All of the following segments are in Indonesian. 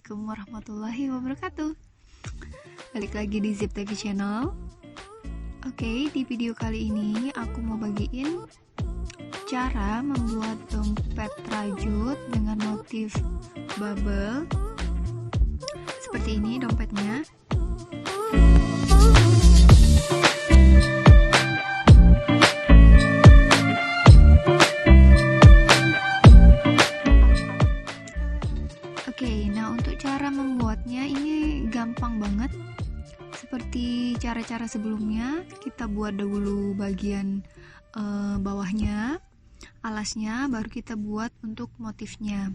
Assalamualaikum warahmatullahi wabarakatuh. Balik lagi di Zip TV Channel. Oke, di video kali ini aku mau bagiin cara membuat dompet rajut dengan motif bubble. Seperti ini dompetnya. Oke, nah untuk cara membuatnya ini gampang banget. Seperti cara-cara sebelumnya, kita buat dahulu bagian bawahnya, alasnya, baru kita buat untuk motifnya.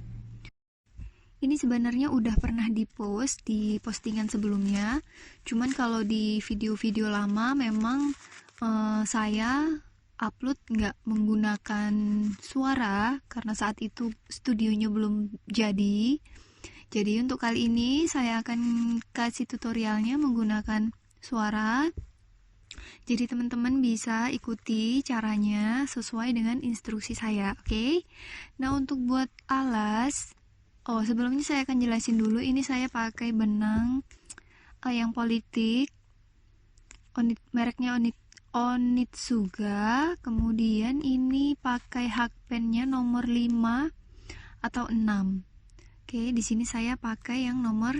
Ini sebenarnya udah pernah dipost di postingan sebelumnya, cuman kalau di video-video lama memang saya upload nggak menggunakan suara karena saat itu studionya belum jadi. Jadi untuk kali ini saya akan kasih tutorialnya menggunakan suara. Jadi teman-teman bisa ikuti caranya sesuai dengan instruksi saya, oke? Nah untuk buat alas, sebelumnya saya akan jelasin dulu. Ini saya pakai benang yang politik, mereknya Onitsuga. Kemudian ini pakai hakpennya nomor 5 atau 6. Oke, di sini saya pakai yang nomor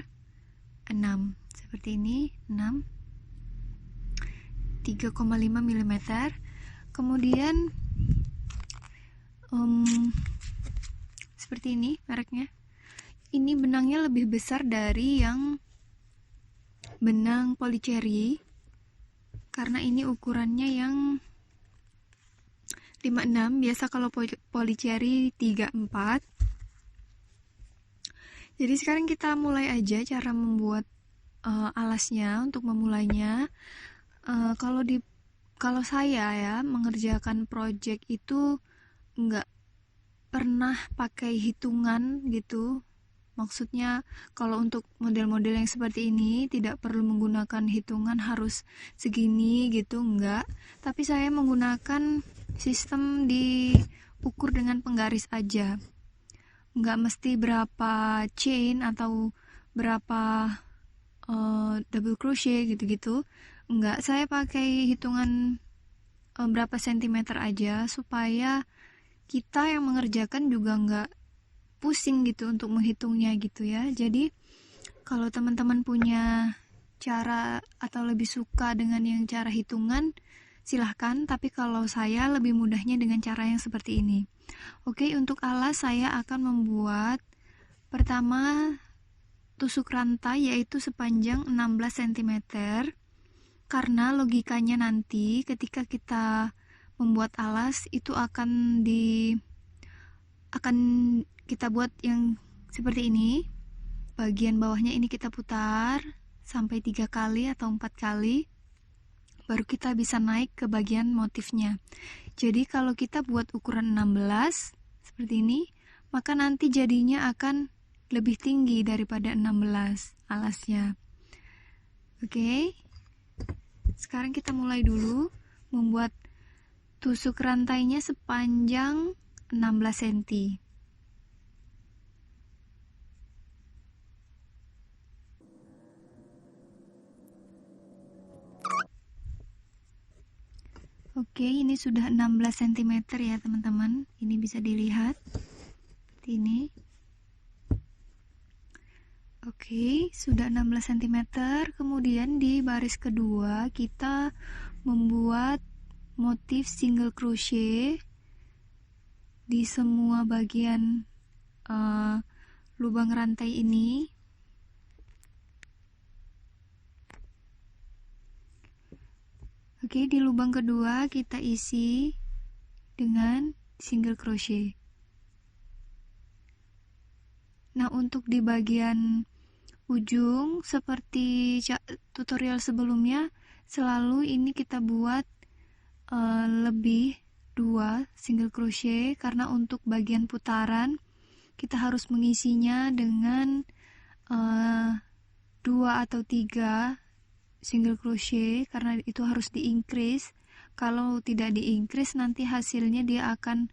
6. Seperti ini, 6. 3,5 mm. Kemudian seperti ini mereknya. Ini benangnya lebih besar dari yang benang polycherry karena ini ukurannya yang 56. Biasa kalau polycherry 34. Jadi sekarang kita mulai aja cara membuat alasnya. Untuk memulainya, kalau saya ya mengerjakan project itu nggak pernah pakai hitungan gitu. Maksudnya kalau untuk model-model yang seperti ini tidak perlu menggunakan hitungan harus segini gitu, enggak. Tapi saya menggunakan sistem diukur dengan penggaris aja. Nggak mesti berapa chain atau berapa double crochet gitu-gitu. Enggak, saya pakai hitungan berapa sentimeter aja supaya kita yang mengerjakan juga nggak pusing gitu untuk menghitungnya gitu ya. Jadi kalau teman-teman punya cara atau lebih suka dengan yang cara hitungan, silahkan, tapi kalau saya lebih mudahnya dengan cara yang seperti ini. Oke, untuk alas saya akan membuat pertama tusuk rantai yaitu sepanjang 16 cm. Karena logikanya nanti ketika kita membuat alas itu akan kita buat yang seperti ini. Bagian bawahnya ini kita putar sampai 3 kali atau 4 kali. Baru kita bisa naik ke bagian motifnya. Jadi kalau kita buat ukuran 16 seperti ini, maka nanti jadinya akan lebih tinggi daripada 16 alasnya. Oke. Sekarang kita mulai dulu membuat tusuk rantainya sepanjang 16 cm. Oke, ini sudah 16 cm ya teman-teman. Ini bisa dilihat seperti ini. Oke, sudah 16 cm. Kemudian di baris kedua kita membuat motif single crochet di semua bagian lubang rantai ini. Oke, di lubang kedua kita isi dengan single crochet. Nah, untuk di bagian ujung seperti tutorial sebelumnya, selalu ini kita buat lebih 2 single crochet karena untuk bagian putaran kita harus mengisinya dengan 2 atau 3 single crochet karena itu harus di-increase. Kalau tidak di-increase nanti hasilnya dia akan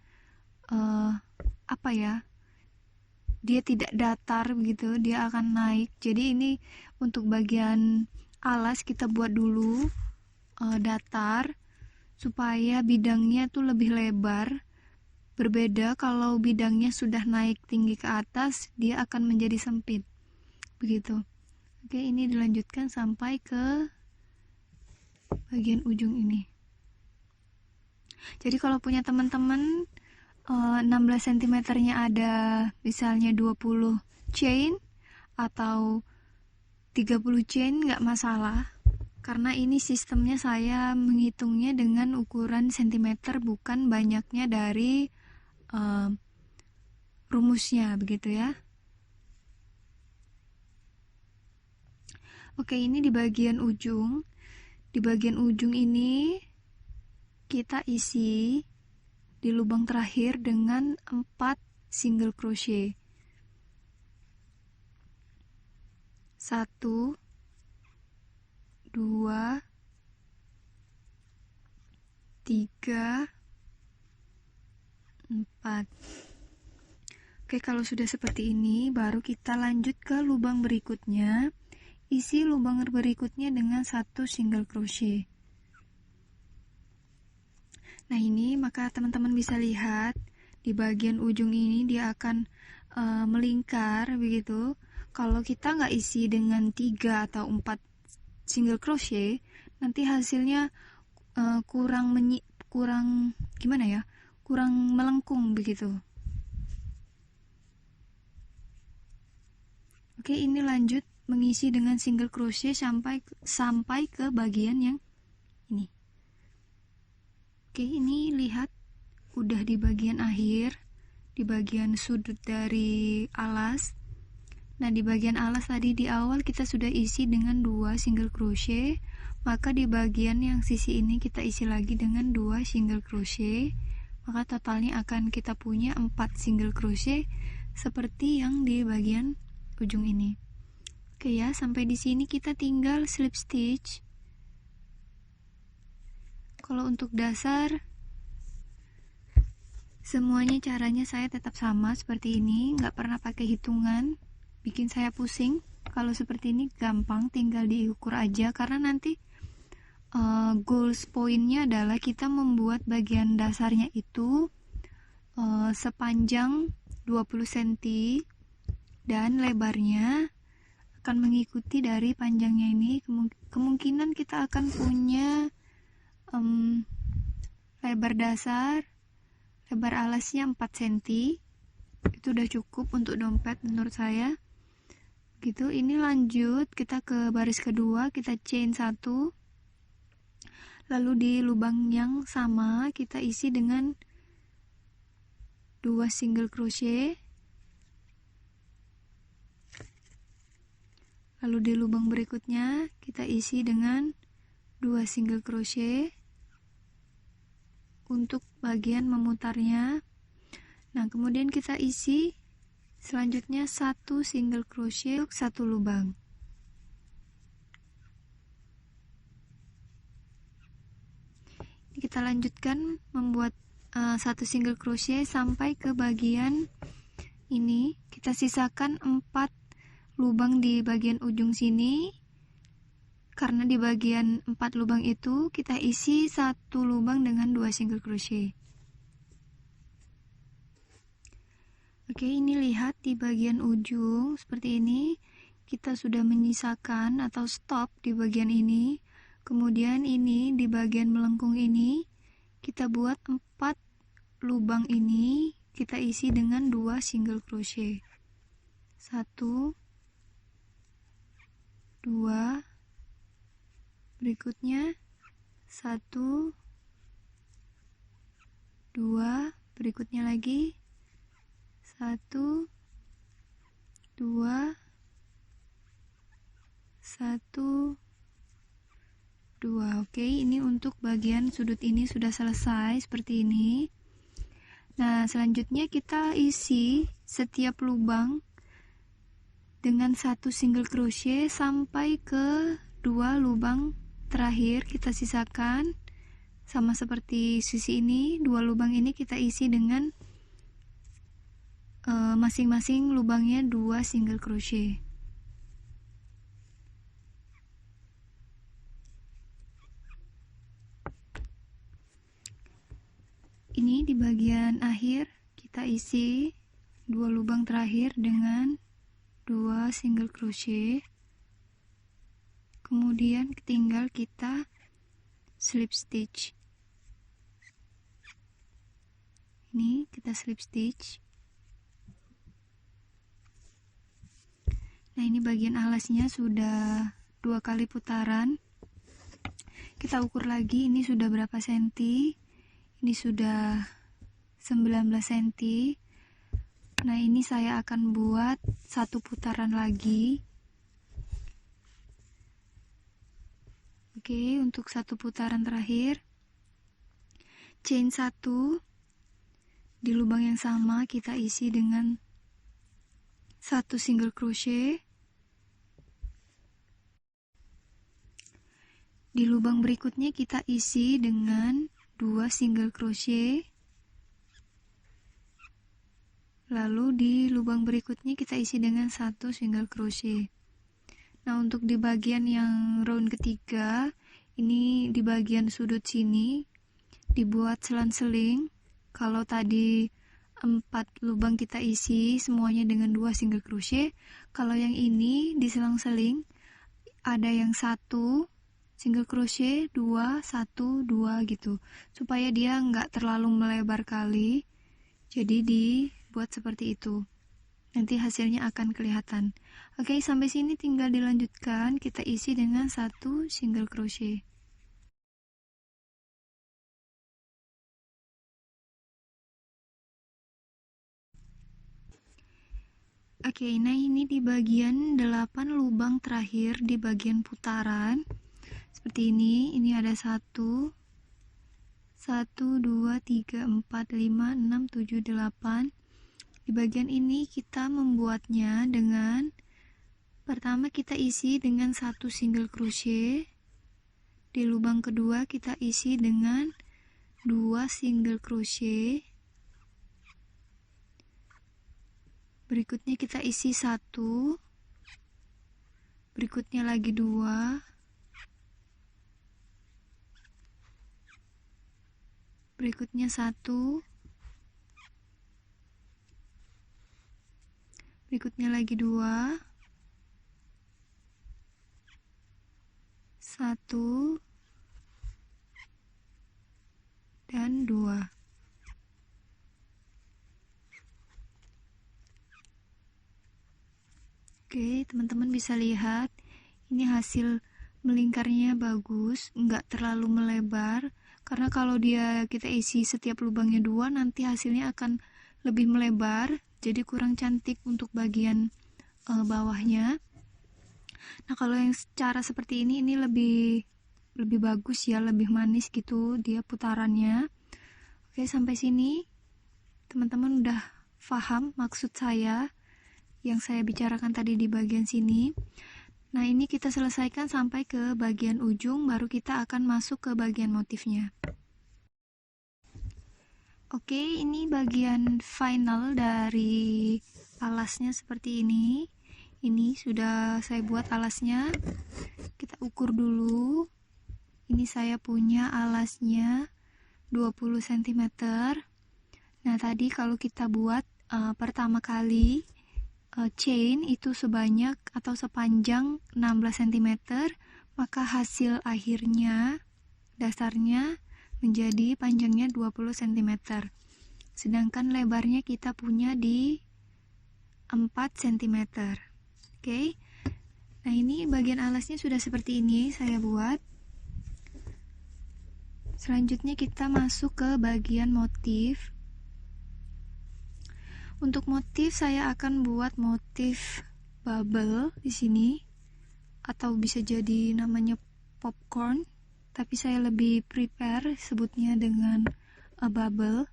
dia tidak datar begitu, dia akan naik. Jadi ini untuk bagian alas kita buat dulu datar supaya bidangnya tuh lebih lebar. Berbeda kalau bidangnya sudah naik tinggi ke atas, dia akan menjadi sempit. Begitu. Oke, ini dilanjutkan sampai ke bagian ujung ini. Jadi kalau punya teman-teman 16 cm nya ada misalnya 20 chain atau 30 chain, nggak masalah, karena ini sistemnya saya menghitungnya dengan ukuran cm, bukan banyaknya dari rumusnya, begitu ya. Oke, ini di bagian ujung. Di bagian ujung ini kita isi di lubang terakhir dengan 4 single crochet. 1 2 3 4. Oke, kalau sudah seperti ini, baru kita lanjut ke lubang berikutnya. Isi lubang berikutnya dengan 1 single crochet. Nah, ini maka teman-teman bisa lihat di bagian ujung ini dia akan melingkar begitu. Kalau kita nggak isi dengan 3 atau 4 single crochet, nanti hasilnya kurang gimana ya? Kurang melengkung begitu. Oke, ini lanjut mengisi dengan single crochet sampai ke bagian yang ini. Oke, ini lihat udah di bagian akhir, di bagian sudut dari alas. Nah, di bagian alas tadi di awal kita sudah isi dengan 2 single crochet, maka di bagian yang sisi ini kita isi lagi dengan 2 single crochet, maka totalnya akan kita punya 4 single crochet seperti yang di bagian ujung ini. Oke ya, sampai di sini kita tinggal slip stitch. Kalau untuk dasar semuanya caranya saya tetap sama seperti ini, nggak pernah pakai hitungan, bikin saya pusing. Kalau seperti ini gampang, tinggal diukur aja, karena nanti goals pointnya adalah kita membuat bagian dasarnya itu sepanjang 20 cm dan lebarnya akan mengikuti dari panjangnya ini. Kemungkinan kita akan punya lebar dasar, lebar alasnya 4 cm. Itu udah cukup untuk dompet menurut saya. Gitu, ini lanjut kita ke baris kedua, kita chain 1. Lalu di lubang yang sama kita isi dengan 2 single crochet. Lalu di lubang berikutnya kita isi dengan 2 single crochet untuk bagian memutarnya. Nah, kemudian kita isi selanjutnya 1 single crochet untuk 1 lubang. Ini kita lanjutkan membuat 1 single crochet sampai ke bagian ini. Kita sisakan 4 lubang di bagian ujung sini, karena di bagian 4 lubang itu kita isi 1 lubang dengan 2 single crochet. Oke, ini lihat di bagian ujung seperti ini, kita sudah menyisakan atau stop di bagian ini. Kemudian ini di bagian melengkung ini kita buat 4 lubang ini, kita isi dengan 2 single crochet. 1 2, berikutnya 1 2, berikutnya lagi 1 2 1 2. Oke, ini untuk bagian sudut ini sudah selesai seperti ini. Nah, selanjutnya kita isi setiap lubang dengan 1 single crochet sampai ke 2 lubang terakhir kita sisakan. Sama seperti sisi ini, 2 lubang ini kita isi dengan masing-masing lubangnya 2 single crochet. Ini di bagian akhir kita isi 2 lubang terakhir dengan 2 single crochet. Kemudian tinggal kita slip stitch. Ini kita slip stitch. Nah, ini bagian alasnya sudah 2 kali putaran. Kita ukur lagi ini sudah berapa senti. Ini sudah 19 cm. Nah, ini saya akan buat 1 putaran lagi. Oke, untuk 1 putaran terakhir chain 1 di lubang yang sama kita isi dengan 1 single crochet. Di lubang berikutnya kita isi dengan 2 single crochet. Lalu di lubang berikutnya kita isi dengan 1 single crochet. Nah, untuk di bagian yang round ketiga, ini di bagian sudut sini dibuat selang-seling. Kalau tadi 4 lubang kita isi semuanya dengan 2 single crochet, kalau yang ini di selang-seling ada yang 1 single crochet, 2, 1, 2 gitu, supaya dia nggak terlalu melebar kali. Jadi dibuat seperti itu, nanti hasilnya akan kelihatan. Oke, sampai sini tinggal dilanjutkan, kita isi dengan 1 single crochet. Oke, nah ini di bagian 8 lubang terakhir di bagian putaran seperti ini ada 1 2 3 4 5 6 7 8. Di bagian ini kita membuatnya dengan pertama kita isi dengan 1 single crochet. Di lubang kedua kita isi dengan 2 single crochet. Berikutnya kita isi 1. Berikutnya lagi 2. Berikutnya 1, berikutnya lagi 2, 1, dan 2. Oke, teman-teman bisa lihat ini hasil melingkarnya bagus, nggak terlalu melebar. Karena kalau kita isi setiap lubangnya 2, nanti hasilnya akan lebih melebar, jadi kurang cantik untuk bagian bawahnya. Nah, kalau yang cara seperti ini lebih bagus ya, lebih manis gitu dia putarannya. Oke, sampai sini teman-teman udah paham maksud saya yang saya bicarakan tadi di bagian sini. Nah, ini kita selesaikan sampai ke bagian ujung, baru kita akan masuk ke bagian motifnya. Oke, ini bagian final dari alasnya seperti ini. Ini sudah saya buat alasnya. Kita ukur dulu. Ini saya punya alasnya 20 cm. Nah, tadi kalau kita buat pertama kali chain itu sebanyak atau sepanjang 16 cm, maka hasil akhirnya dasarnya menjadi panjangnya 20 cm. Sedangkan lebarnya kita punya di 4 cm. Oke. Nah, ini bagian alasnya sudah seperti ini saya buat. Selanjutnya kita masuk ke bagian motif. Untuk motif saya akan buat motif bubble di sini, atau bisa jadi namanya popcorn, tapi saya lebih prepare sebutnya dengan bubble.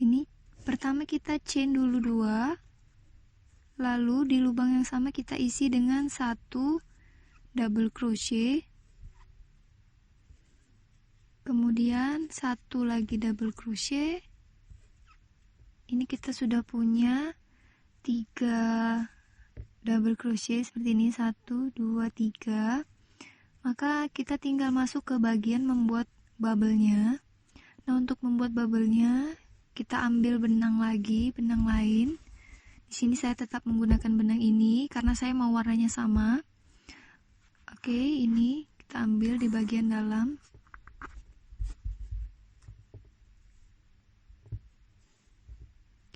Ini pertama kita chain dulu 2, lalu di lubang yang sama kita isi dengan 1 double crochet, kemudian 1 lagi double crochet. ini kita sudah punya 3 double crochet seperti ini, 1 2 3. Maka kita tinggal masuk ke bagian membuat bubble-nya. Nah, untuk membuat bubble-nya kita ambil benang lagi, benang lain. Di sini saya tetap menggunakan benang ini karena saya mau warnanya sama. Oke, ini kita ambil di bagian dalam.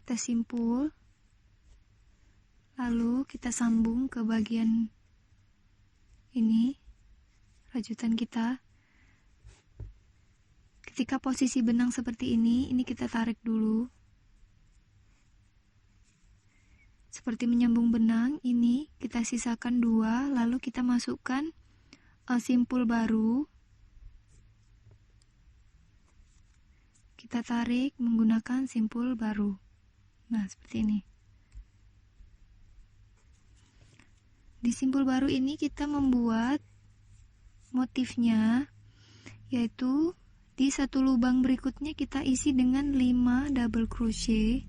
Kita simpul, lalu kita sambung ke bagian ini, rajutan kita. Ketika posisi benang seperti ini kita tarik dulu. Seperti menyambung benang, ini kita sisakan 2, lalu kita masukkan simpul baru. Kita tarik menggunakan simpul baru. Nah, seperti ini. Di simpul baru ini kita membuat motifnya, yaitu di satu lubang berikutnya kita isi dengan 5 double crochet.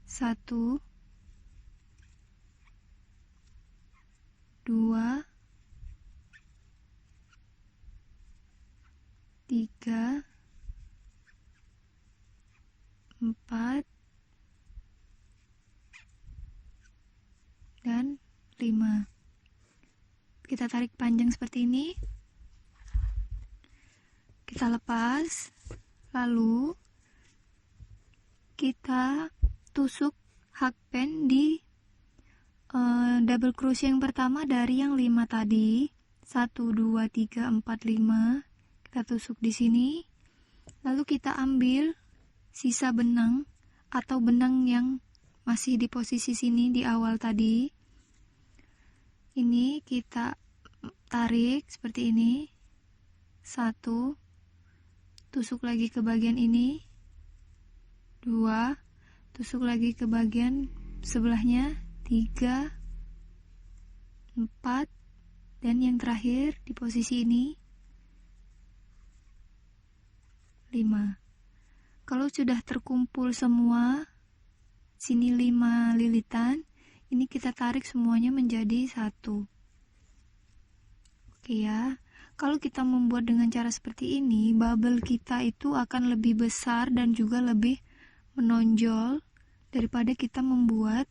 1 2 3 4 dan 5. Kita tarik panjang seperti ini. Kita lepas, lalu kita tusuk hakpen di double crochet yang pertama dari yang 5 tadi. 1 2 3 4 5. Kita tusuk di sini. Lalu kita ambil sisa benang atau benang yang masih di posisi sini di awal tadi. Ini kita tarik seperti ini. 1, tusuk lagi ke bagian ini. 2, tusuk lagi ke bagian sebelahnya. 3, 4, dan yang terakhir di posisi ini 5. Kalau sudah terkumpul semua, sini 5 lilitan, ini kita tarik semuanya menjadi 1. Oke ya. Kalau kita membuat dengan cara seperti ini, bubble kita itu akan lebih besar dan juga lebih menonjol daripada kita membuat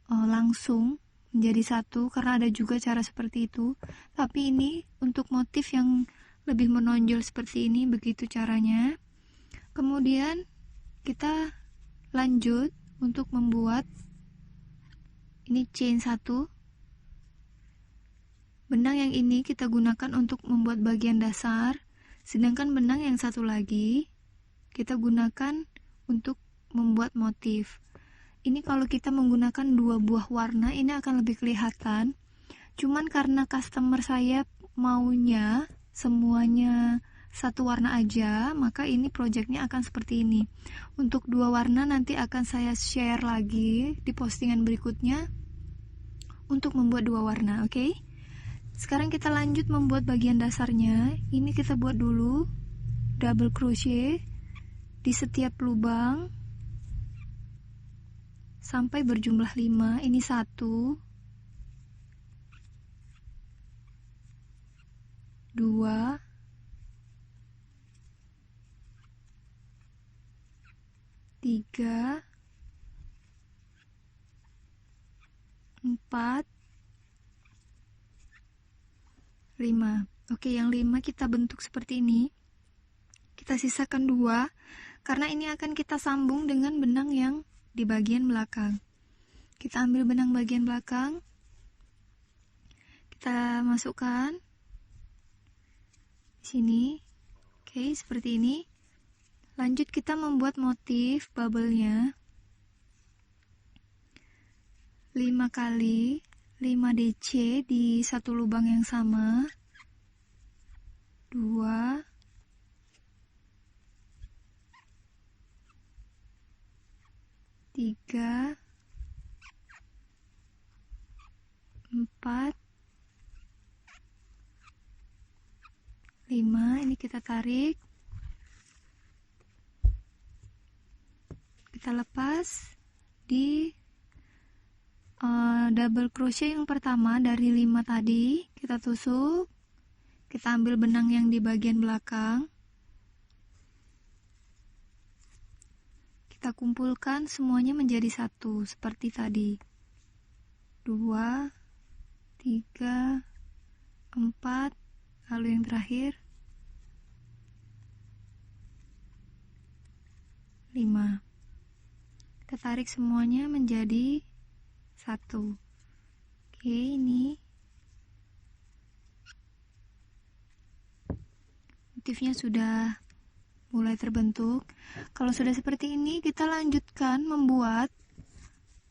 langsung menjadi 1, karena ada juga cara seperti itu. Tapi ini untuk motif yang lebih menonjol seperti ini, begitu caranya. Kemudian kita lanjut untuk membuat ini chain 1. Benang yang ini kita gunakan untuk membuat bagian dasar, sedangkan benang yang satu lagi kita gunakan untuk membuat motif. Ini kalau kita menggunakan 2 buah warna ini akan lebih kelihatan. Cuman karena customer saya maunya semuanya satu warna aja, maka ini projectnya akan seperti ini. Untuk 2 warna nanti akan saya share lagi di postingan berikutnya untuk membuat 2 warna, oke? Sekarang kita lanjut membuat bagian dasarnya. Ini kita buat dulu double crochet di setiap lubang sampai berjumlah 5. Ini 1 2 3 4 5. Oke, yang 5 kita bentuk seperti ini. Kita sisakan 2 karena ini akan kita sambung dengan benang yang di bagian belakang. Kita ambil benang bagian belakang, kita masukkan di sini. Oke, seperti ini. Lanjut kita membuat motif bubble-nya. 5 kali 5 DC di satu lubang yang sama. 2 3 4 5. Ini kita tarik. kita lepas di double crochet yang pertama dari 5 tadi, kita tusuk, kita ambil benang yang di bagian belakang, kita kumpulkan semuanya menjadi satu seperti tadi. 2, 3, 4, lalu yang terakhir 5. Kita tarik semuanya menjadi satu. Oke, ini motifnya sudah mulai terbentuk. Kalau sudah seperti ini, kita lanjutkan membuat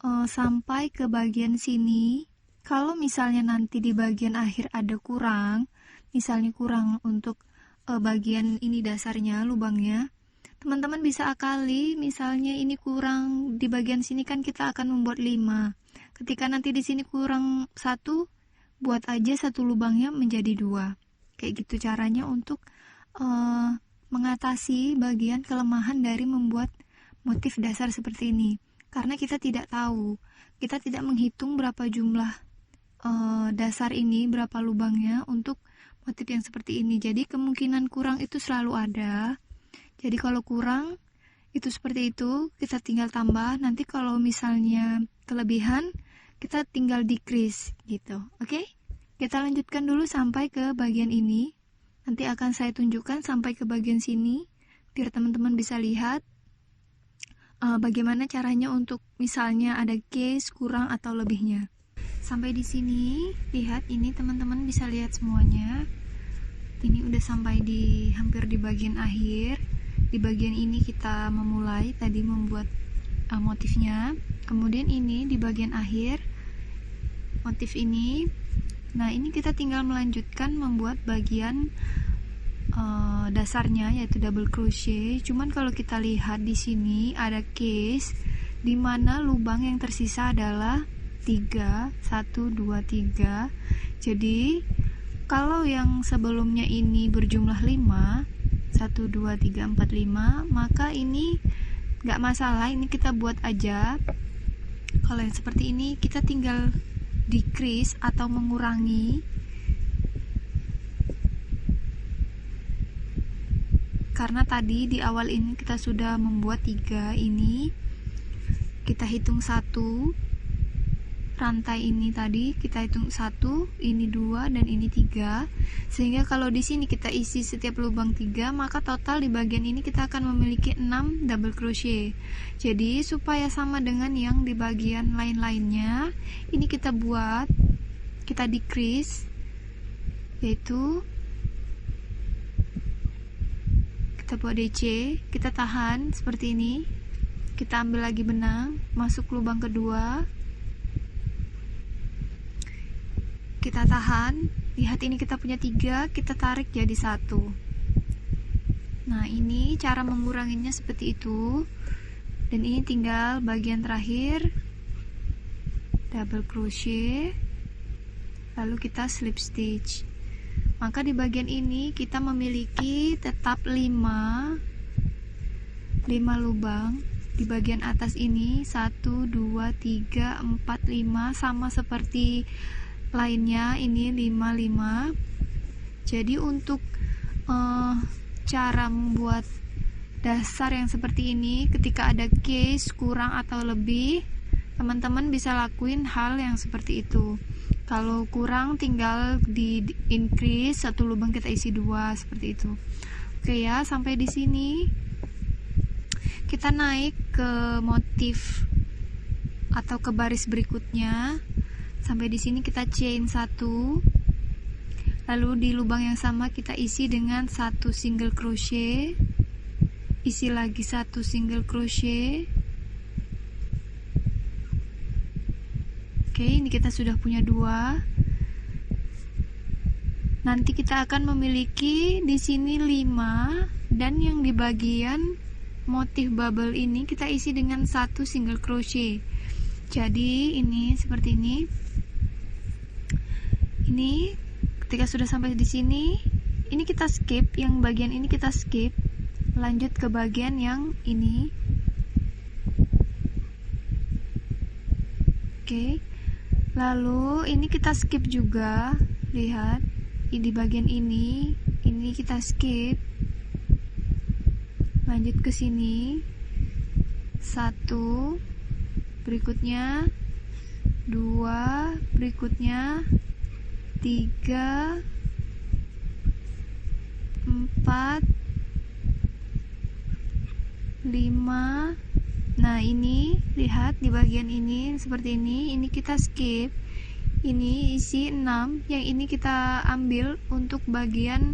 sampai ke bagian sini. Kalau misalnya nanti di bagian akhir ada kurang, misalnya kurang untuk bagian ini dasarnya, lubangnya, teman-teman bisa akali. Misalnya ini kurang di bagian sini, kan kita akan membuat 5. Ketika nanti di sini kurang 1, buat aja satu lubangnya menjadi 2. Kayak gitu caranya untuk mengatasi bagian kelemahan dari membuat motif dasar seperti ini. Karena kita tidak tahu, kita tidak menghitung berapa jumlah dasar ini, berapa lubangnya untuk motif yang seperti ini. Jadi kemungkinan kurang itu selalu ada. Jadi kalau kurang itu seperti itu, kita tinggal tambah. Nanti kalau misalnya kelebihan, kita tinggal decrease gitu. Oke? Kita lanjutkan dulu sampai ke bagian ini. Nanti akan saya tunjukkan sampai ke bagian sini, biar teman-teman bisa lihat bagaimana caranya untuk misalnya ada case kurang atau lebihnya. Sampai di sini, lihat ini teman-teman bisa lihat semuanya. Ini udah sampai di hampir di bagian akhir. Di bagian ini kita memulai tadi membuat motifnya. Kemudian ini di bagian akhir motif ini. Nah, ini kita tinggal melanjutkan membuat bagian dasarnya, yaitu double crochet. Cuman kalau kita lihat di sini ada case di mana lubang yang tersisa adalah 3, 1, 2, 3. Jadi kalau yang sebelumnya ini berjumlah 5, 1, 2, 3, 4, 5, maka ini nggak masalah, ini kita buat aja. Kalau yang seperti ini kita tinggal decrease atau mengurangi, karena tadi di awal ini kita sudah membuat 3. Ini kita hitung 1 rantai, ini tadi kita hitung 1, ini 2, dan ini 3. Sehingga kalau di sini kita isi setiap lubang 3, maka total di bagian ini kita akan memiliki 6 double crochet. Jadi supaya sama dengan yang di bagian lain-lainnya, ini kita buat, kita decrease, yaitu kita buat DC, kita tahan seperti ini. Kita ambil lagi benang, masuk lubang kedua, kita tahan. Lihat ini kita punya 3, kita tarik jadi 1. Nah, ini cara menguranginya seperti itu. Dan ini tinggal bagian terakhir, double crochet, lalu kita slip stitch. Maka di bagian ini kita memiliki tetap 5 lubang. Di bagian atas ini 1, 2, 3, 4, 5, sama seperti lainnya, ini 5. Jadi untuk cara membuat dasar yang seperti ini, ketika ada case kurang atau lebih, teman-teman bisa lakuin hal yang seperti itu. Kalau kurang tinggal di increase, satu lubang kita isi 2, seperti itu. Oke ya, sampai di sini kita naik ke motif atau ke baris berikutnya. Sampai di sini kita chain 1, lalu di lubang yang sama kita isi dengan 1 single crochet, isi lagi 1 single crochet. Oke, ini kita sudah punya 2. Nanti kita akan memiliki di sini 5, dan yang di bagian motif bubble ini kita isi dengan 1 single crochet. Jadi ini seperti ini. Ini ketika sudah sampai di sini, ini kita skip, yang bagian ini kita skip, lanjut ke bagian yang ini. Oke. Lalu ini kita skip juga. Lihat, di bagian ini kita skip. Lanjut ke sini. 1, berikutnya 2, berikutnya 3, 4, 5. Nah, ini lihat di bagian ini seperti ini kita skip. Ini isi 6, yang ini kita ambil untuk bagian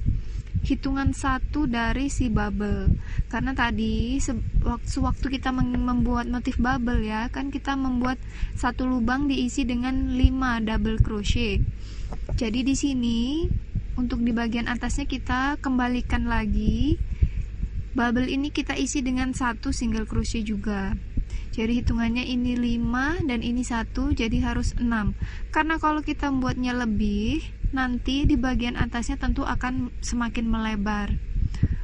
hitungan 1 dari si bubble. Karena tadi sewaktu kita membuat motif bubble ya, kan kita membuat satu lubang diisi dengan 5 double crochet. Jadi di sini untuk di bagian atasnya kita kembalikan lagi. Bubble ini kita isi dengan 1 single crochet juga. Jadi hitungannya ini 5 dan ini 1, jadi harus 6. Karena kalau kita membuatnya lebih, nanti di bagian atasnya tentu akan semakin melebar.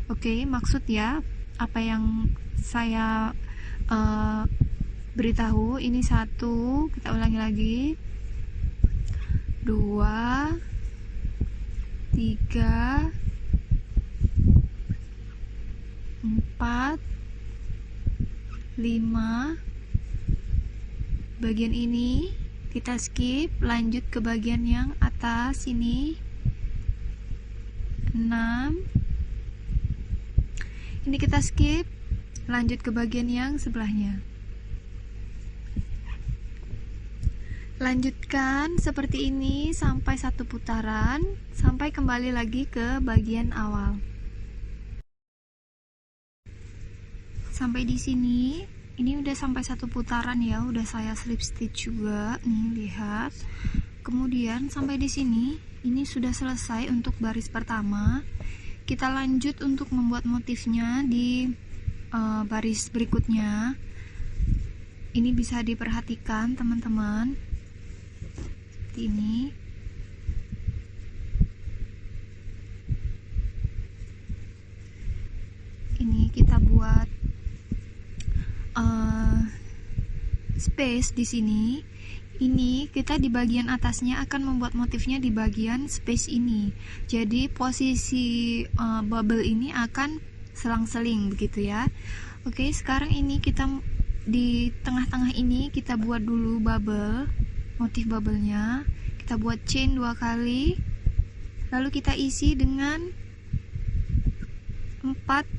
Oke, maksud ya apa yang saya beritahu. Ini 1, kita ulangi lagi. 2, 3, 4, 5. Bagian ini kita skip, lanjut ke bagian yang atas ini. 6. Ini kita skip, lanjut ke bagian yang sebelahnya. Lanjutkan seperti ini sampai 1 putaran, sampai kembali lagi ke bagian awal. Sampai di sini, ini udah sampai 1 putaran ya, udah saya slip stitch juga. Nih, lihat. Kemudian sampai di sini, ini sudah selesai untuk baris pertama. Kita lanjut untuk membuat motifnya di baris berikutnya. Ini bisa diperhatikan teman-teman. Seperti ini. Ini kita buat space di sini. Ini kita di bagian atasnya akan membuat motifnya di bagian space ini. Jadi posisi bubble ini akan selang-seling begitu ya. Oke, sekarang ini kita di tengah-tengah ini kita buat dulu bubble, motif bubble-nya. Kita buat chain 2 kali. Lalu kita isi dengan 4.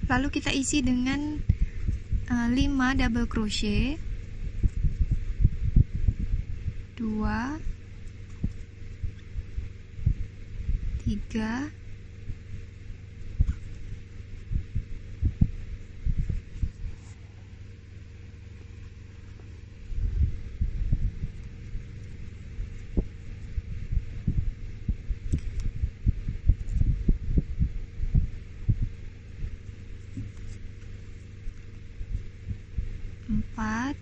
Lalu kita isi dengan 5 double crochet, 2, 3, 4,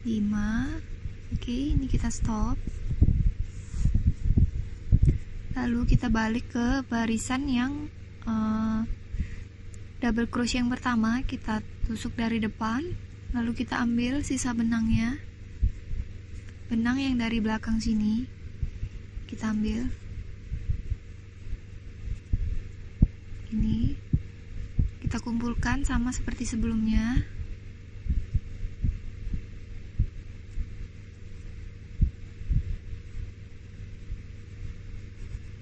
5. Oke, ini kita stop. Lalu kita balik ke barisan yang double crochet yang pertama, kita tusuk dari depan, lalu kita ambil sisa benangnya. Benang yang dari belakang sini kita ambil. Ini kita kumpulkan sama seperti sebelumnya.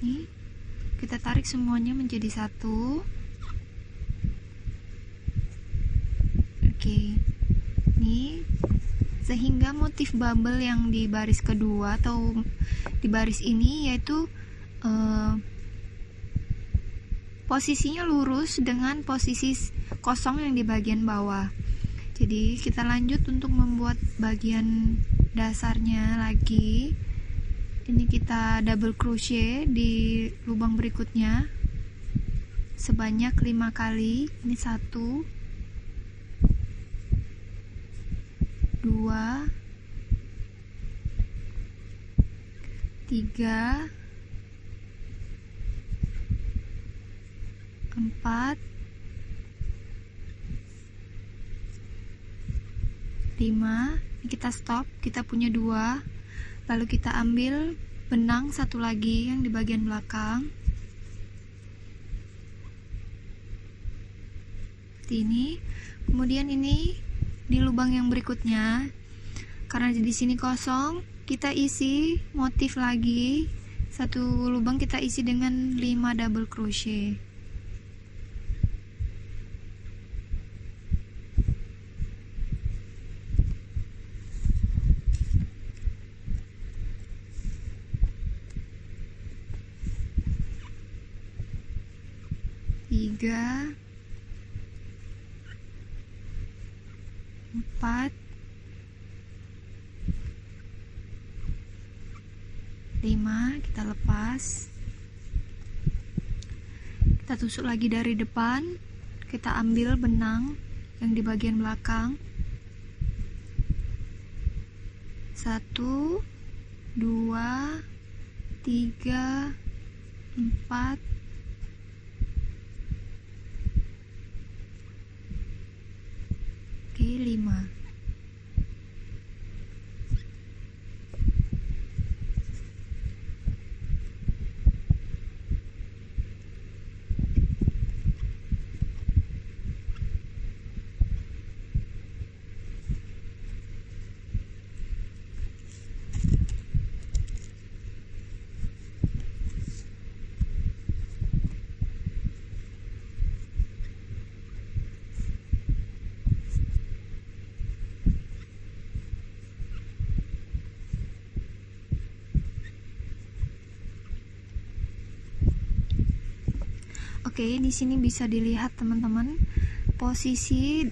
Nih, kita tarik semuanya menjadi satu. Oke, nih sehingga motif bubble yang di baris kedua atau di baris ini yaitu posisinya lurus dengan posisi kosong yang di bagian bawah. Jadi kita lanjut untuk membuat bagian dasarnya lagi. Ini kita double crochet di lubang berikutnya sebanyak 5 kali. Ini 1, 2, 3, 4, 5. Kita stop, kita punya 2. Lalu kita ambil benang satu lagi yang di bagian belakang seperti ini. Kemudian ini di lubang yang berikutnya, karena di sini kosong, kita isi motif lagi. Satu lubang kita isi dengan 5 double crochet. Tiga, 4, 5, kita lepas, kita tusuk lagi dari depan, kita ambil benang yang di bagian belakang, 1, 2, 3, 4, 5. Oke, di sini bisa dilihat teman-teman posisi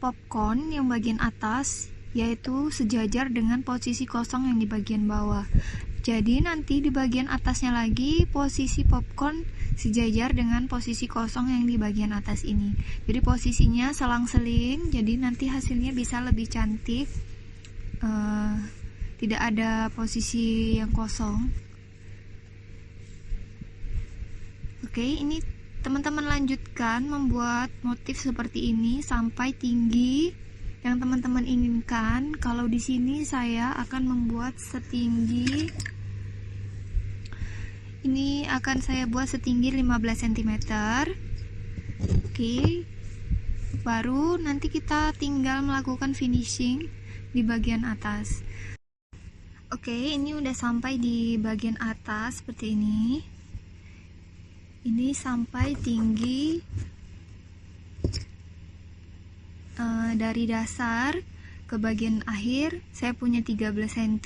popcorn yang bagian atas, yaitu sejajar dengan posisi kosong yang di bagian bawah. Jadi nanti di bagian atasnya lagi posisi popcorn sejajar dengan posisi kosong yang di bagian atas ini. Jadi posisinya selang-seling, jadi nanti hasilnya bisa lebih cantik. Tidak ada posisi yang kosong. Oke, ini teman-teman lanjutkan membuat motif seperti ini sampai tinggi yang teman-teman inginkan. Kalau di sini saya akan membuat setinggi, ini akan saya buat setinggi 15 cm. Oke, baru nanti kita tinggal melakukan finishing di bagian atas. Oke, ini udah sampai di bagian atas seperti ini. Ini sampai tinggi dari dasar ke bagian akhir saya punya 13 cm.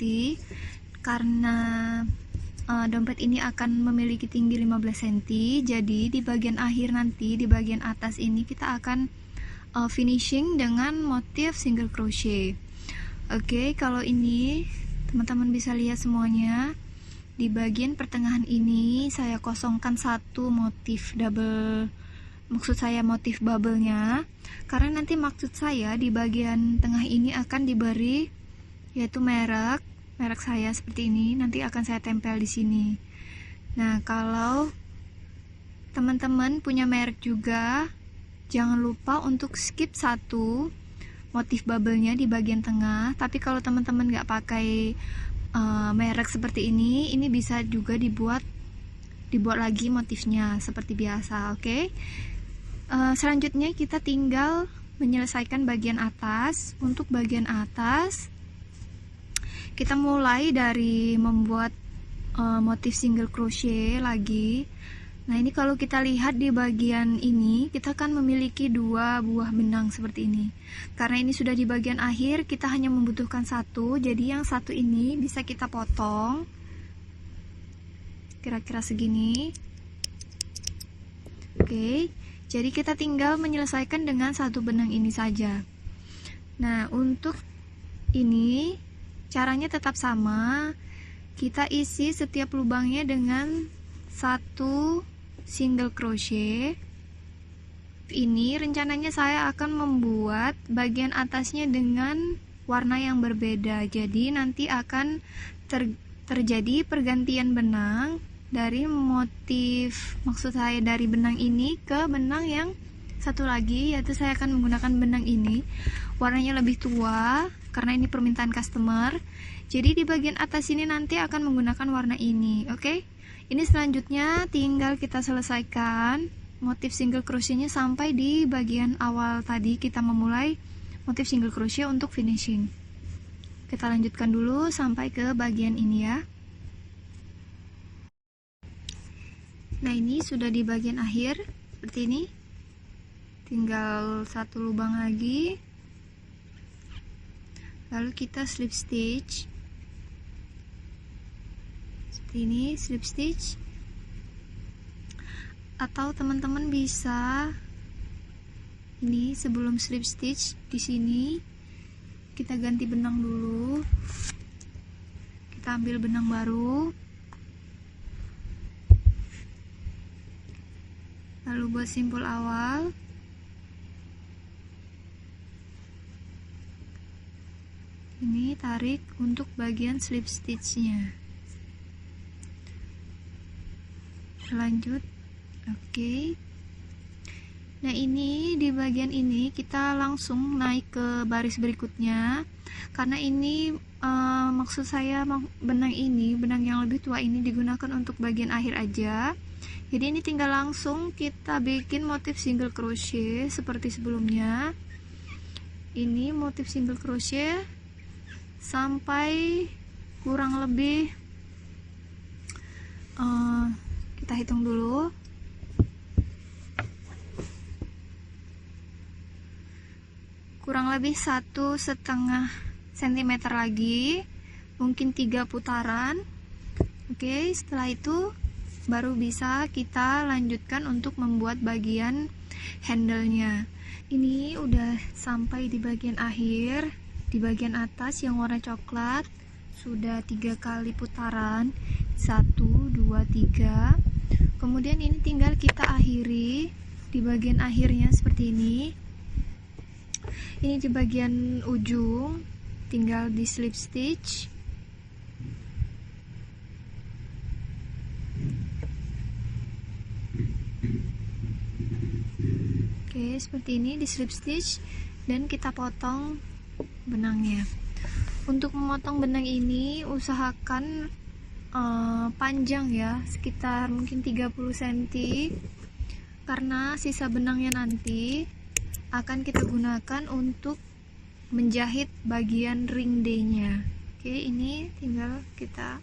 Karena dompet ini akan memiliki tinggi 15 cm, jadi di bagian akhir nanti, di bagian atas ini kita akan finishing dengan motif single crochet. Oke, kalau ini teman-teman bisa lihat semuanya. Di bagian pertengahan ini saya kosongkan satu motif double, maksud saya motif bubble-nya, karena nanti maksud saya di bagian tengah ini akan diberi yaitu merek saya seperti ini, nanti akan saya tempel di sini. Nah, kalau teman-teman punya merek juga, jangan lupa untuk skip satu motif bubble-nya di bagian tengah. Tapi kalau teman-teman nggak pakai merek seperti ini bisa juga dibuat lagi motifnya seperti biasa. Oke. Selanjutnya kita tinggal menyelesaikan bagian atas. Untuk bagian atas kita mulai dari membuat motif single crochet lagi. Nah, ini kalau kita lihat di bagian ini, kita akan memiliki 2 buah benang seperti ini. Karena ini sudah di bagian akhir, kita hanya membutuhkan satu, jadi yang satu ini bisa kita potong kira-kira segini. Oke, jadi kita tinggal menyelesaikan dengan satu benang ini saja. Nah, untuk ini caranya tetap sama. Kita isi setiap lubangnya dengan satu single crochet. Ini rencananya saya akan membuat bagian atasnya dengan warna yang berbeda, jadi nanti akan terjadi pergantian benang dari motif, maksud saya dari benang ini ke benang yang satu lagi, yaitu saya akan menggunakan benang ini. Warnanya lebih tua karena ini permintaan customer. Jadi di bagian atas ini nanti akan menggunakan warna ini. Oke. Ini selanjutnya tinggal kita selesaikan motif single crochetnya sampai di bagian awal tadi kita memulai motif single crochet untuk finishing. Kita lanjutkan dulu sampai ke bagian ini ya. Nah, ini sudah di bagian akhir seperti ini. Tinggal satu lubang lagi. Lalu kita slip stitch. Seperti ini, slip stitch. Atau teman-teman bisa ini sebelum slip stitch di sini kita ganti benang dulu. Kita ambil benang baru. Lalu buat simpul awal. Ini tarik untuk bagian slip stitchnya. Lanjut. Oke. Nah, ini di bagian ini kita langsung naik ke baris berikutnya. Karena ini maksud saya benang yang lebih tua ini digunakan untuk bagian akhir aja. Jadi ini tinggal langsung kita bikin motif single crochet seperti sebelumnya. Ini motif single crochet sampai kurang lebih kita hitung dulu. Kurang lebih 1,5 cm lagi, mungkin 3 putaran. Oke, setelah itu baru bisa kita lanjutkan untuk membuat bagian handle-nya. Ini udah sampai di bagian akhir. Di bagian atas yang warna coklat sudah 3 kali putaran, 1, 2, 3. Kemudian ini tinggal kita akhiri di bagian akhirnya seperti ini. Ini di bagian ujung tinggal di slip stitch. Oke, seperti ini di slip stitch dan kita potong benangnya. Untuk memotong benang ini usahakan panjang ya, sekitar mungkin 30 cm, karena sisa benangnya nanti akan kita gunakan untuk menjahit bagian ring D-nya. Oke, ini tinggal kita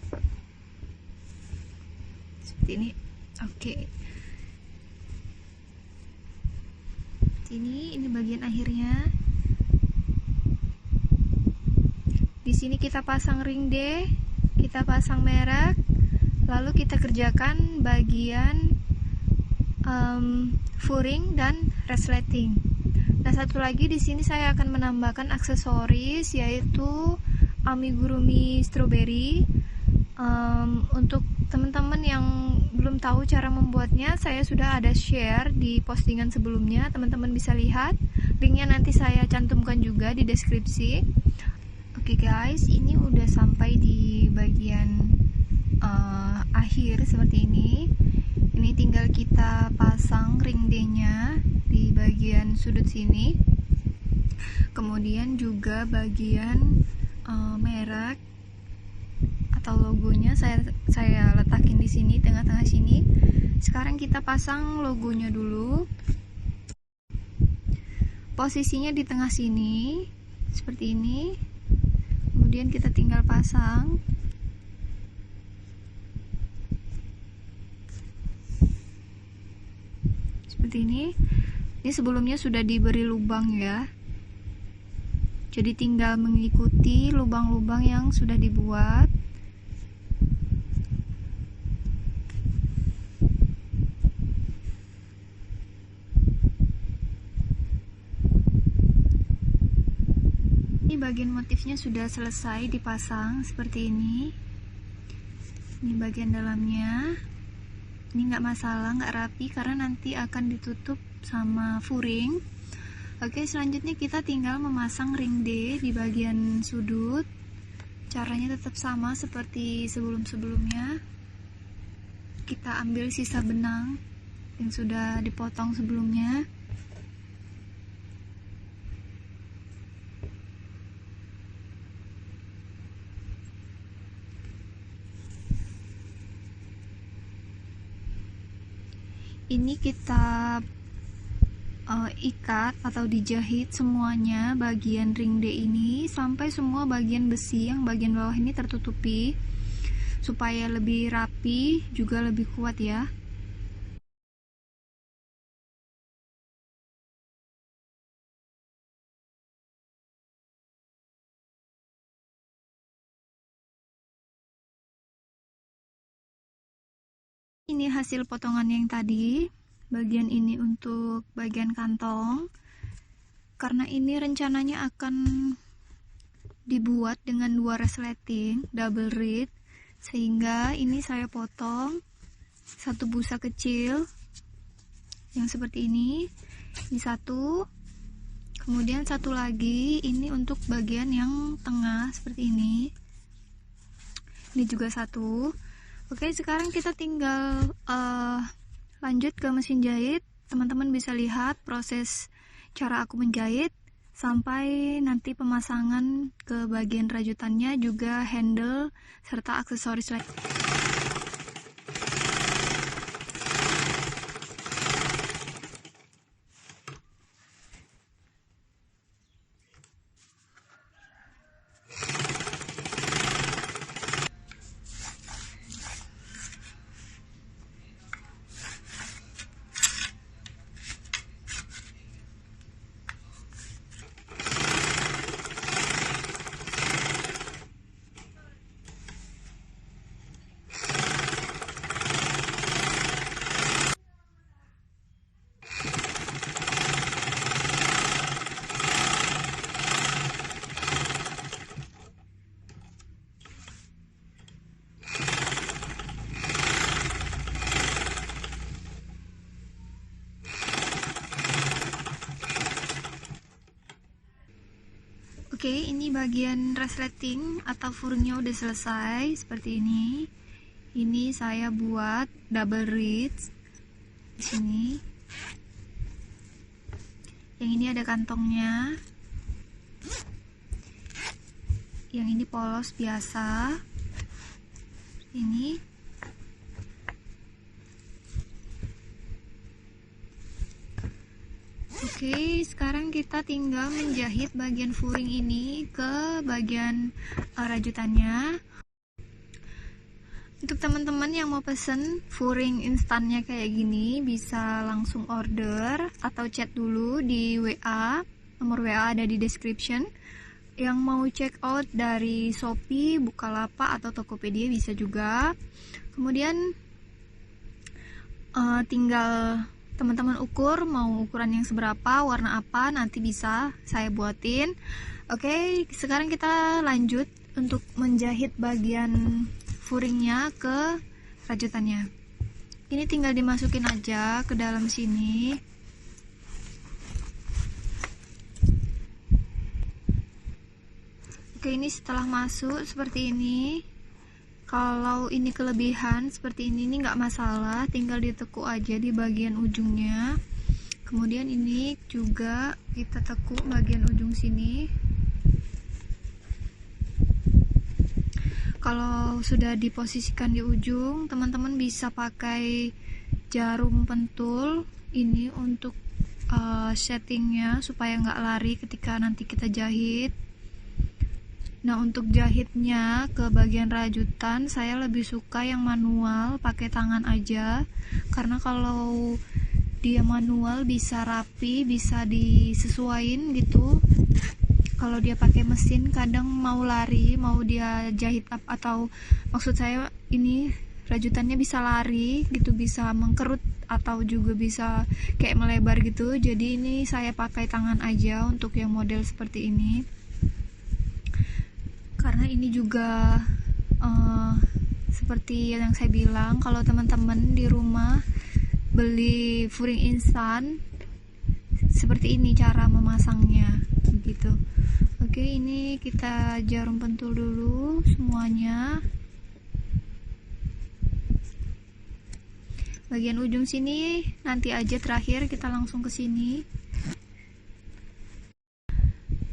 seperti ini. Oke. Ini bagian akhirnya. Di sini kita pasang ring D, kita pasang merek, lalu kita kerjakan bagian furing dan resleting. Nah, satu lagi di sini saya akan menambahkan aksesoris, yaitu amigurumi strawberry. Untuk teman-teman yang belum tahu cara membuatnya, saya sudah ada share di postingan sebelumnya, teman-teman bisa lihat. Linknya nanti saya cantumkan juga di deskripsi. Oke guys, ini udah sampai di bagian akhir seperti ini. Ini tinggal kita pasang ring D-nya di bagian sudut sini. Kemudian juga bagian merek atau logonya saya letakin di sini, tengah-tengah sini. Sekarang kita pasang logonya dulu. Posisinya di tengah sini seperti ini. Kemudian kita tinggal pasang. Seperti ini. Ini sebelumnya sudah diberi lubang ya. Jadi tinggal mengikuti lubang-lubang yang sudah dibuat. Bagian motifnya sudah selesai dipasang seperti ini. Ini bagian dalamnya. Ini nggak masalah, nggak rapi karena nanti akan ditutup sama furing. Oke, selanjutnya kita tinggal memasang ring D di bagian sudut. Caranya tetap sama seperti sebelum-sebelumnya. Kita ambil sisa benang yang sudah dipotong sebelumnya. ini kita ikat atau dijahit semuanya bagian ring D ini sampai semua bagian besi yang bagian bawah ini tertutupi, supaya lebih rapi juga lebih kuat ya. Ini hasil potongan yang tadi. Bagian ini untuk bagian kantong. Karena ini rencananya akan dibuat dengan 2 resleting double reed, sehingga ini saya potong satu busa kecil yang seperti ini satu, kemudian satu lagi ini untuk bagian yang tengah seperti ini juga satu. Oke, sekarang kita tinggal lanjut ke mesin jahit. Teman-teman bisa lihat proses cara aku menjahit sampai nanti pemasangan ke bagian rajutannya, juga handle serta aksesoris lain. Oke, ini bagian resleting atau furungnya udah selesai seperti ini. Ini saya buat double reed di sini. Yang ini ada kantongnya. Yang ini polos biasa. Ini. Oke, sekarang kita tinggal menjahit bagian furing ini ke bagian rajutannya. Untuk teman-teman yang mau pesen furing instannya kayak gini, bisa langsung order atau chat dulu di WA. Nomor WA ada di description. Yang mau check out dari Shopee, Bukalapak atau Tokopedia bisa juga. Kemudian tinggal teman-teman ukur mau ukuran yang seberapa, warna apa, nanti bisa saya buatin. Oke, sekarang kita lanjut untuk menjahit bagian furingnya ke rajutannya. Ini tinggal dimasukin aja ke dalam sini. Oke, ini setelah masuk seperti ini. Kalau ini kelebihan seperti ini nggak masalah, tinggal ditekuk aja di bagian ujungnya. Kemudian ini juga kita tekuk bagian ujung sini. Kalau sudah diposisikan di ujung, teman-teman bisa pakai jarum pentul ini untuk settingnya supaya nggak lari ketika nanti kita jahit. Nah, untuk jahitnya ke bagian rajutan saya lebih suka yang manual, pakai tangan aja, karena kalau dia manual bisa rapi, bisa disesuaiin gitu. Kalau dia pakai mesin kadang mau lari, mau dia jahit up, atau maksud saya ini rajutannya bisa lari gitu, bisa mengkerut atau juga bisa kayak melebar gitu. Jadi ini saya pakai tangan aja untuk yang model seperti ini. Karena ini juga seperti yang saya bilang, kalau teman-teman di rumah beli furing instan, seperti ini cara memasangnya gitu. Oke, ini kita jarum pentul dulu semuanya. Bagian ujung sini nanti aja, terakhir kita langsung ke sini.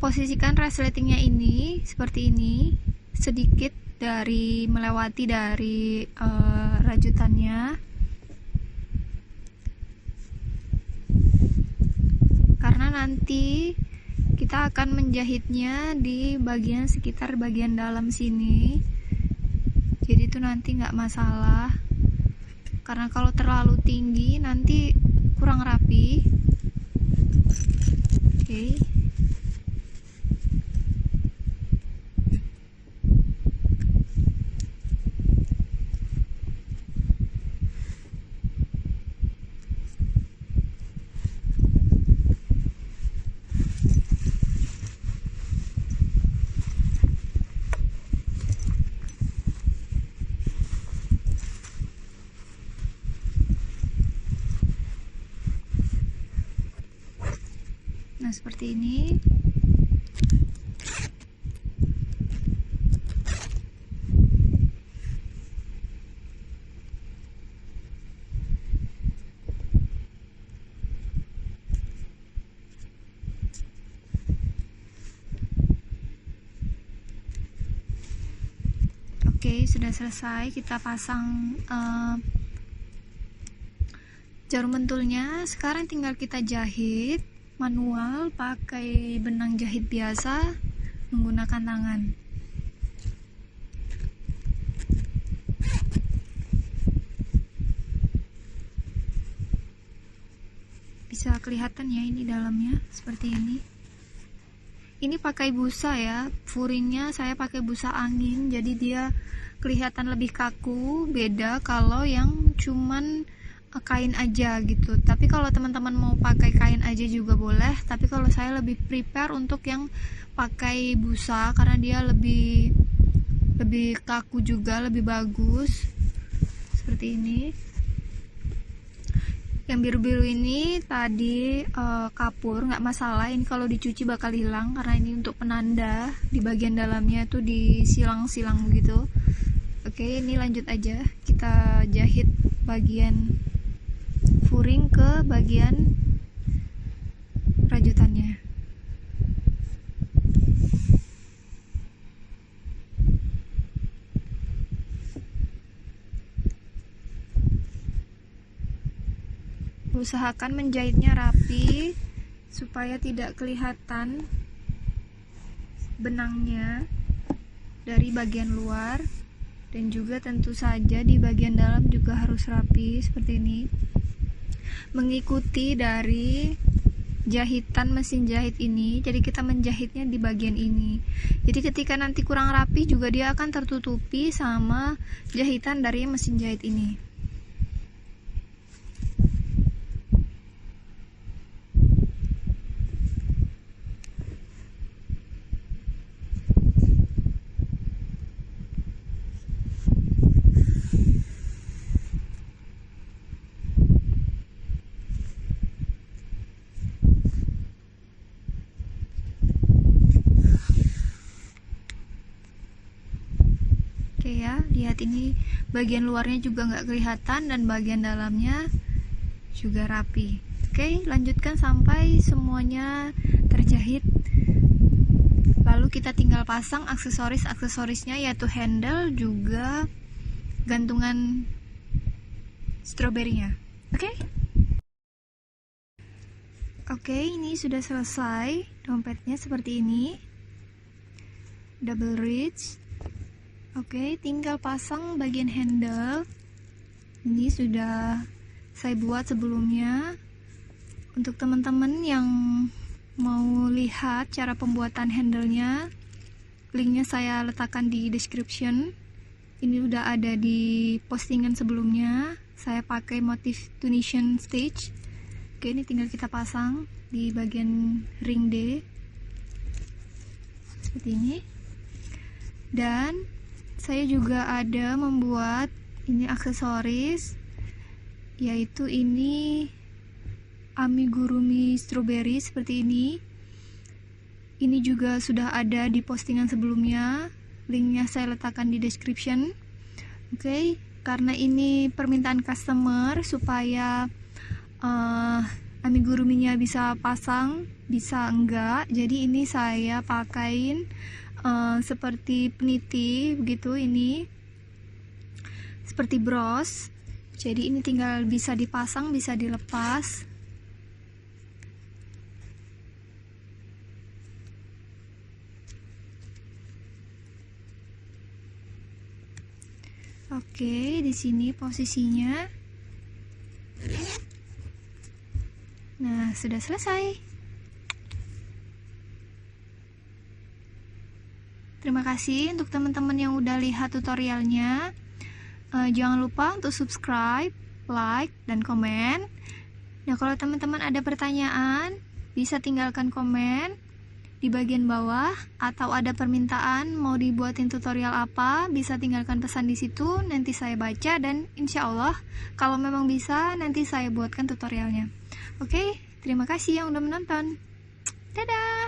Posisikan resletingnya ini seperti ini, sedikit dari melewati dari rajutannya. karena nanti kita akan menjahitnya di bagian sekitar bagian dalam sini, jadi itu nanti nggak masalah, karena kalau terlalu tinggi nanti kurang rapi. Oke. Nah, seperti ini. Oke, sudah selesai. Kita pasang jarum pentulnya. Sekarang tinggal kita jahit manual pakai benang jahit biasa menggunakan tangan. Bisa kelihatan ya ini dalamnya seperti ini. Ini pakai busa ya, furingnya saya pakai busa angin, jadi dia kelihatan lebih kaku, beda kalau yang cuman kain aja gitu. Tapi kalau teman-teman mau pakai kain aja juga boleh, tapi kalau saya lebih prepare untuk yang pakai busa karena dia lebih kaku juga, lebih bagus. Seperti ini. Yang biru-biru ini tadi kapur, nggak masalah, ini kalau dicuci bakal hilang karena ini untuk penanda di bagian dalamnya tuh disilang-silang begitu. Oke, ini lanjut aja, kita jahit bagian furing ke bagian rajutannya. Usahakan menjahitnya rapi supaya tidak kelihatan benangnya dari bagian luar, dan juga tentu saja di bagian dalam juga harus rapi seperti ini, mengikuti dari jahitan mesin jahit ini. Jadi kita menjahitnya di bagian ini, jadi ketika nanti kurang rapi juga dia akan tertutupi sama jahitan dari mesin jahit ini. Oke ya, lihat ini bagian luarnya juga nggak kelihatan dan bagian dalamnya juga rapi. Oke, lanjutkan sampai semuanya terjahit. Lalu kita tinggal pasang aksesorisnya, yaitu handle juga gantungan stroberinya. Oke, ini sudah selesai. Dompetnya seperti ini, double ridge. Oke, tinggal pasang bagian handle. Ini sudah saya buat sebelumnya. Untuk teman-teman yang mau lihat cara pembuatan handle-nya, linknya saya letakkan di description. Ini udah ada di postingan sebelumnya. Saya pakai motif Tunisian stitch. Oke, ini tinggal kita pasang di bagian ring D seperti ini. Dan saya juga ada membuat ini aksesoris, yaitu ini amigurumi strawberry seperti ini. Ini juga sudah ada di postingan sebelumnya, linknya saya letakkan di description. Oke, karena ini permintaan customer supaya amiguruminya bisa pasang, bisa enggak, jadi ini saya pakain seperti peniti begitu, ini seperti bros, jadi ini tinggal bisa dipasang bisa dilepas. Oke, di sini posisinya. Nah, sudah selesai. Terima kasih untuk teman-teman yang udah lihat tutorialnya. Jangan lupa untuk subscribe, like, dan komen. Nah, kalau teman-teman ada pertanyaan, bisa tinggalkan komen di bagian bawah, atau ada permintaan mau dibuatin tutorial apa, bisa tinggalkan pesan di situ, nanti saya baca, dan insya Allah kalau memang bisa nanti saya buatkan tutorialnya. Oke, terima kasih yang udah menonton. Dadah.